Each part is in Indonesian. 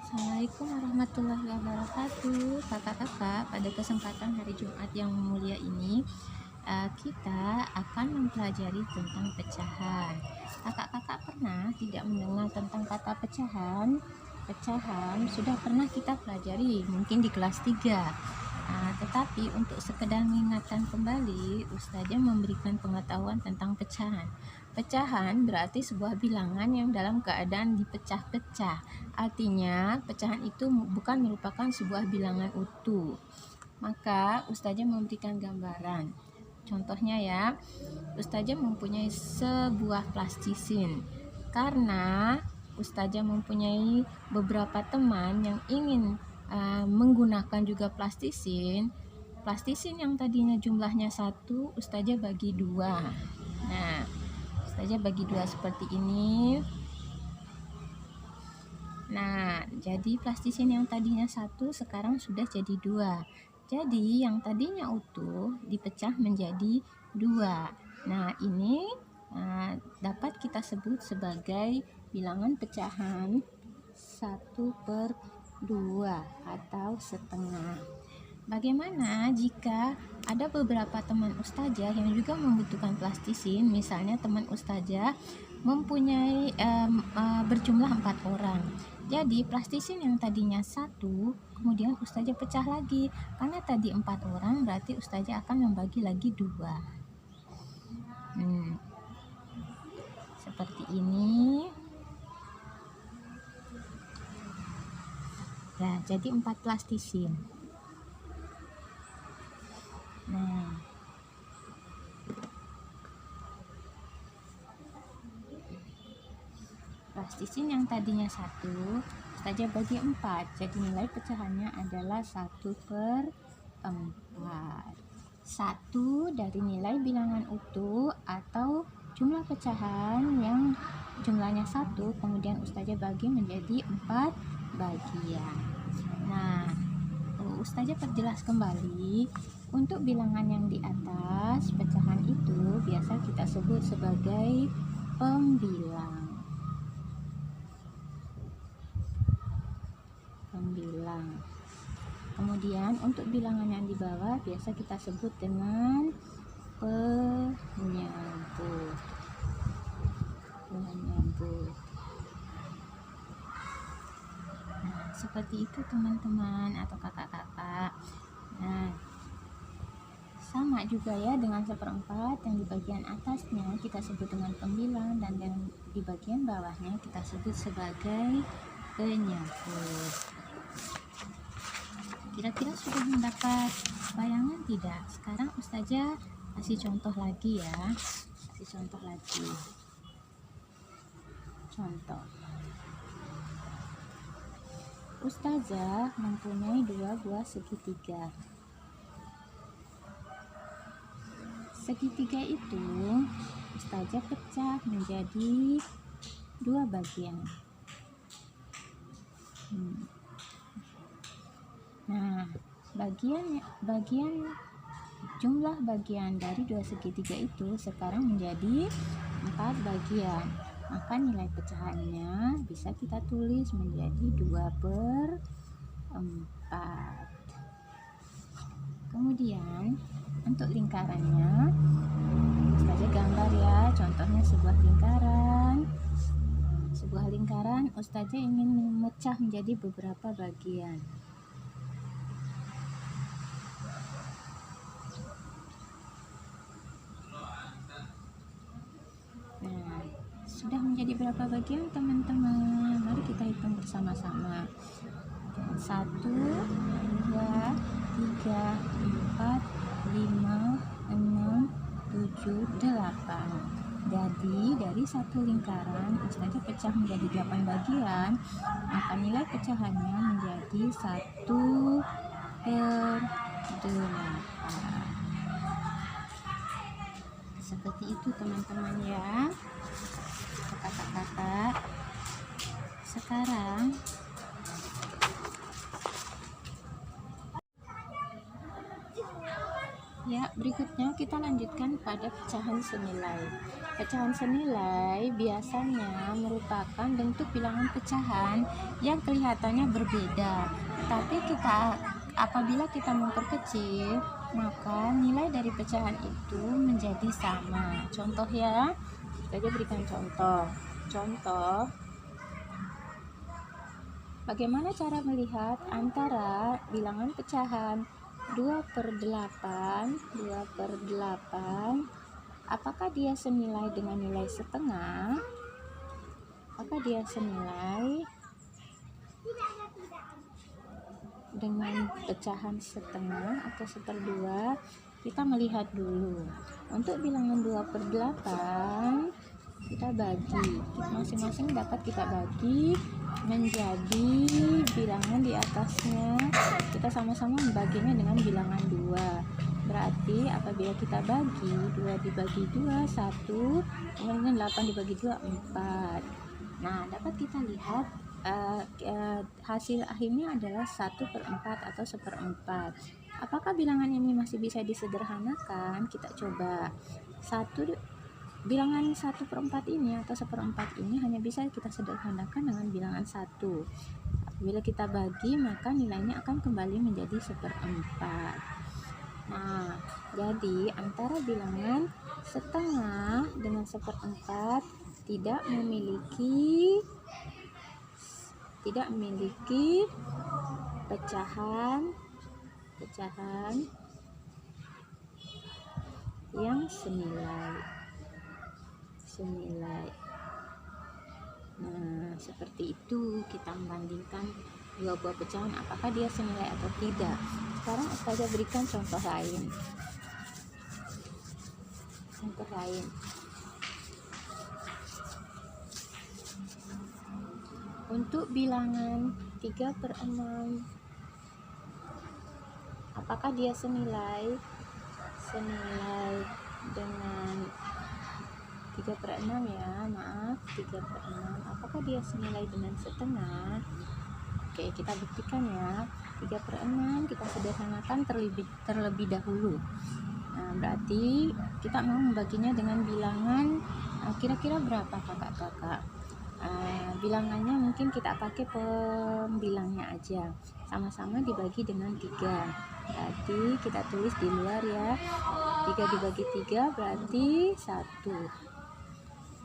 Assalamualaikum warahmatullahi wabarakatuh. Kakak-kakak, pada kesempatan hari Jumat yang mulia ini kita akan mempelajari tentang pecahan. Kakak-kakak pernah tidak mendengar tentang kata pecahan? Pecahan sudah pernah kita pelajari mungkin di kelas 3. Tetapi untuk sekedar mengingatkan kembali, Ustazah memberikan pengetahuan tentang pecahan. Pecahan berarti sebuah bilangan yang dalam keadaan dipecah-pecah. Artinya, pecahan itu bukan merupakan sebuah bilangan utuh. Maka Ustazah memberikan gambaran. Contohnya ya, Ustazah mempunyai sebuah plastisin. Karena Ustazah mempunyai beberapa teman yang ingin menggunakan juga plastisin yang tadinya jumlahnya 1, Ustazah bagi 2. Nah, Ustazah bagi 2 seperti ini. Nah, jadi plastisin yang tadinya 1 sekarang sudah jadi 2. Jadi yang tadinya utuh dipecah menjadi 2. Nah, ini dapat kita sebut sebagai bilangan pecahan 1/2 atau setengah. Bagaimana jika ada beberapa teman Ustazah yang juga membutuhkan plastisin? Misalnya teman Ustazah mempunyai berjumlah 4 orang. Jadi plastisin yang tadinya 1 kemudian Ustazah pecah lagi. Karena tadi 4 orang berarti Ustazah akan membagi lagi 2. Seperti ini. Nah, jadi 4 plastisin. Nah, plastisin yang tadinya 1 Ustazah bagi 4, jadi nilai pecahannya adalah 1/4. 1 dari nilai bilangan utuh atau jumlah pecahan yang jumlahnya 1 kemudian Ustazah bagi menjadi 4 bagian. Nah, Ustazah perjelas kembali, untuk bilangan yang di atas pecahan itu biasa kita sebut sebagai pembilang. Kemudian untuk bilangan yang di bawah biasa kita sebut dengan penyebut. Nah, seperti itu teman-teman atau kakak-kakak. Nah, sama juga ya dengan 1/4, yang di bagian atasnya kita sebut dengan pembilang dan yang di bagian bawahnya kita sebut sebagai penyebut. Kira-kira sudah mendapat bayangan tidak? Sekarang Ustazah kasih contoh lagi ya. Contoh. Ustazah mempunyai 2 buah segitiga. Segitiga itu Ustazah pecah menjadi 2 bagian. Nah, jumlah bagian dari 2 segitiga itu sekarang menjadi 4 bagian. Maka nilai pecahannya bisa kita tulis menjadi 2/4. Kemudian untuk lingkarannya Ustazah gambar ya. Contohnya sebuah lingkaran Ustazah ingin memecah menjadi beberapa bagian. Nah, sudah menjadi berapa bagian teman-teman? Mari kita hitung bersama-sama. 1, 2, 3, 4, 5, 6, 7, 8. Jadi dari satu lingkaran Ustazah pecah menjadi 8 bagian, maka nilai pecahannya menjadi 1/8. Seperti itu teman-teman ya, kakak-kakak. Sekarang Ya, berikutnya kita lanjutkan pada pecahan senilai. Pecahan senilai biasanya merupakan bentuk bilangan pecahan yang kelihatannya berbeda. Tapi apabila kita memperkecil, maka nilai dari pecahan itu menjadi sama. Contoh ya, kita berikan contoh. Contoh, bagaimana cara melihat antara bilangan pecahan 2/8, apakah dia senilai dengan nilai setengah? Apakah dia senilai dengan pecahan setengah atau 1/2? Kita melihat dulu. Untuk bilangan 2/8, kita bagi, masing-masing dapat kita bagi menjadi bilangan di atasnya. Kita sama-sama membaginya dengan bilangan 2. Berarti apabila kita bagi 2 dibagi 2 1, kemudian 8 dibagi 2 4. Nah, dapat kita lihat hasil akhirnya adalah 1/4 atau 1/4. Apakah bilangan ini masih bisa disederhanakan? Kita coba. Bilangan 1/4 ini atau 1/4 ini hanya bisa kita sederhanakan dengan bilangan 1. Bila kita bagi, maka nilainya akan kembali menjadi 1/4. Nah, jadi antara bilangan setengah dengan 1/4 tidak memiliki pecahan yang senilai. Nah, seperti itu kita membandingkan dua buah pecahan, apakah dia senilai atau tidak. Sekarang Ustazah berikan contoh lain. Untuk bilangan 3/6, apakah dia senilai dengan 3/6 ya, 3/6. Apakah dia senilai dengan setengah? Oke, kita buktikan ya. 3/6 kita sederhanakan terlebih dahulu. Nah, berarti kita mau membaginya dengan bilangan kira-kira berapa kakak-kakak? Bilangannya mungkin kita pakai pembilangnya aja. Sama-sama dibagi dengan 3. Berarti kita tulis di luar ya. 3 dibagi 3 berarti 1.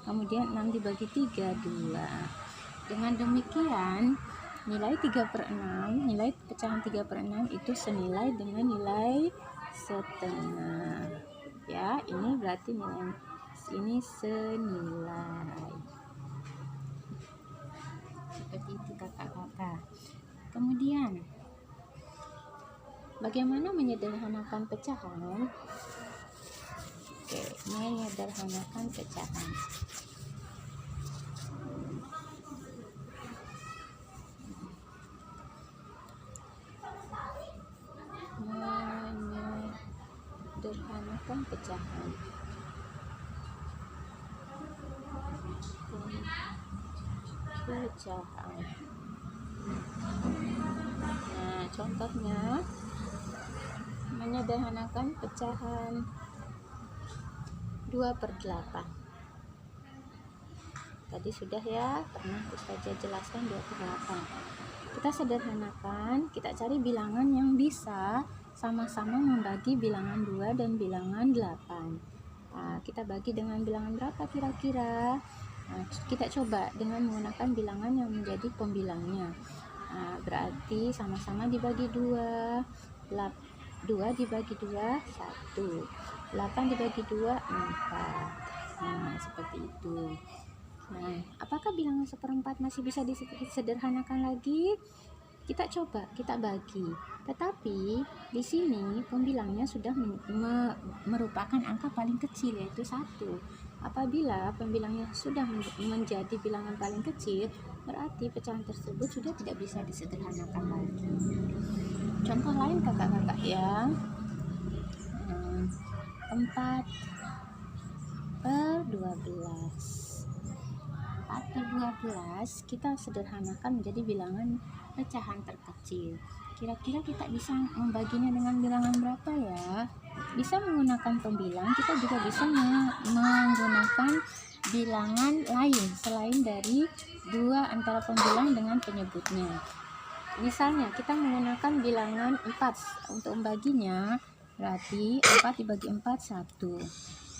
Kemudian 6 dibagi 3 2. Dengan demikian nilai 3/6, nilai pecahan 3/6 itu senilai dengan nilai setengah. Ya, ini berarti nilai ini senilai. Seperti itu kakak-kakak. Kemudian bagaimana menyederhanakan pecahan? Oke, menyederhanakan pecahan. Nah, contohnya menyederhanakan pecahan 2/8. Tadi sudah ya, pernah Ustazah jelaskan 2/8. Kita sederhanakan, kita cari bilangan yang bisa sama-sama membagi bilangan 2 dan bilangan 8. Nah, kita bagi dengan bilangan berapa kira-kira? Nah, kita coba dengan menggunakan bilangan yang menjadi pembilangnya. Nah, berarti sama-sama dibagi 2. 2 dibagi 2 1. 8 dibagi 2 4. Nah, seperti itu. Nah, apakah bilangan 1/4 masih bisa disederhanakan lagi? Kita coba, kita bagi. Tetapi di sini pembilangnya sudah merupakan angka paling kecil, yaitu 1. Apabila pembilangnya sudah menjadi bilangan paling kecil, berarti pecahan tersebut sudah tidak bisa disederhanakan lagi. Contoh lain kakak-kakak ya. 4/12. 4/12 kita sederhanakan menjadi bilangan pecahan terkecil. Kira-kira kita bisa membaginya dengan bilangan berapa ya? bisa menggunakan pembilang, kita juga bisa menggunakan bilangan lain selain dari dua antara pembilang dengan penyebutnya. Misalnya kita menggunakan bilangan 4 untuk membaginya, berarti 4 dibagi 4 1.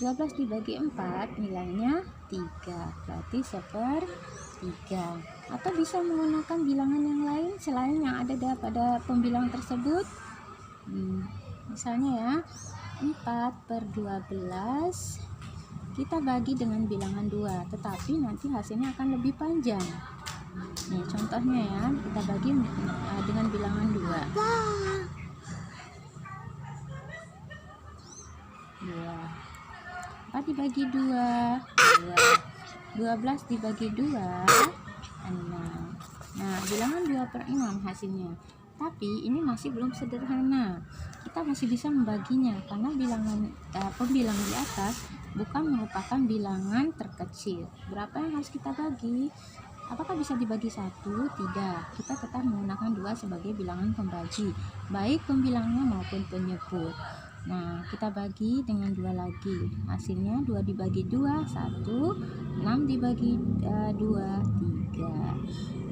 12 dibagi 4 nilainya 3, berarti 1/3. Atau bisa menggunakan bilangan yang lain selain yang ada pada pembilang tersebut. Misalnya ya, 4/12 kita bagi dengan bilangan 2, tetapi nanti hasilnya akan lebih panjang. Nih contohnya ya, kita bagi dengan bilangan 2. 4 dibagi 2, 12 dibagi 2, 6. Nah, bilangan 2/6 hasilnya. Tapi ini masih belum sederhana. Kita masih bisa membaginya karena pembilang di atas bukan merupakan bilangan terkecil. Berapa yang harus kita bagi? Apakah bisa dibagi 1? Tidak. Kita tetap menggunakan 2 sebagai bilangan pembagi, baik pembilangnya maupun penyebut. Nah, kita bagi dengan 2 lagi. Hasilnya 2 dibagi 2, 1. 6 dibagi 2, 3.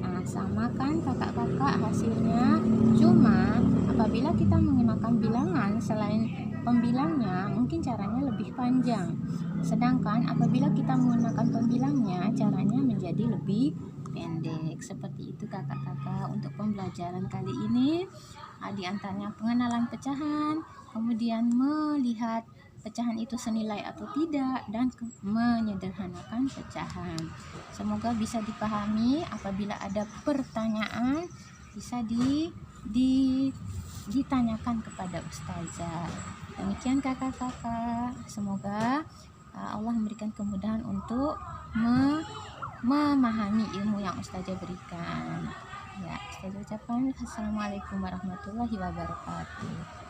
Nah, sama kan kakak-kakak hasilnya. Cuma apabila kita menggunakan bilangan selain pembilangnya, mungkin caranya lebih panjang. Sedangkan apabila kita menggunakan pembilangnya, caranya menjadi lebih pendek. Seperti itu kakak-kakak untuk pembelajaran kali ini. Di antaranya pengenalan pecahan, kemudian melihat pecahan itu senilai atau tidak, dan menyederhanakan pecahan. Semoga bisa dipahami. Apabila ada pertanyaan bisa ditanyakan kepada ustazah. Demikian kakak-kakak, semoga Allah memberikan kemudahan untuk memahami ilmu yang ustazah berikan. Ya, ustazah ucapkan assalamualaikum warahmatullahi wabarakatuh.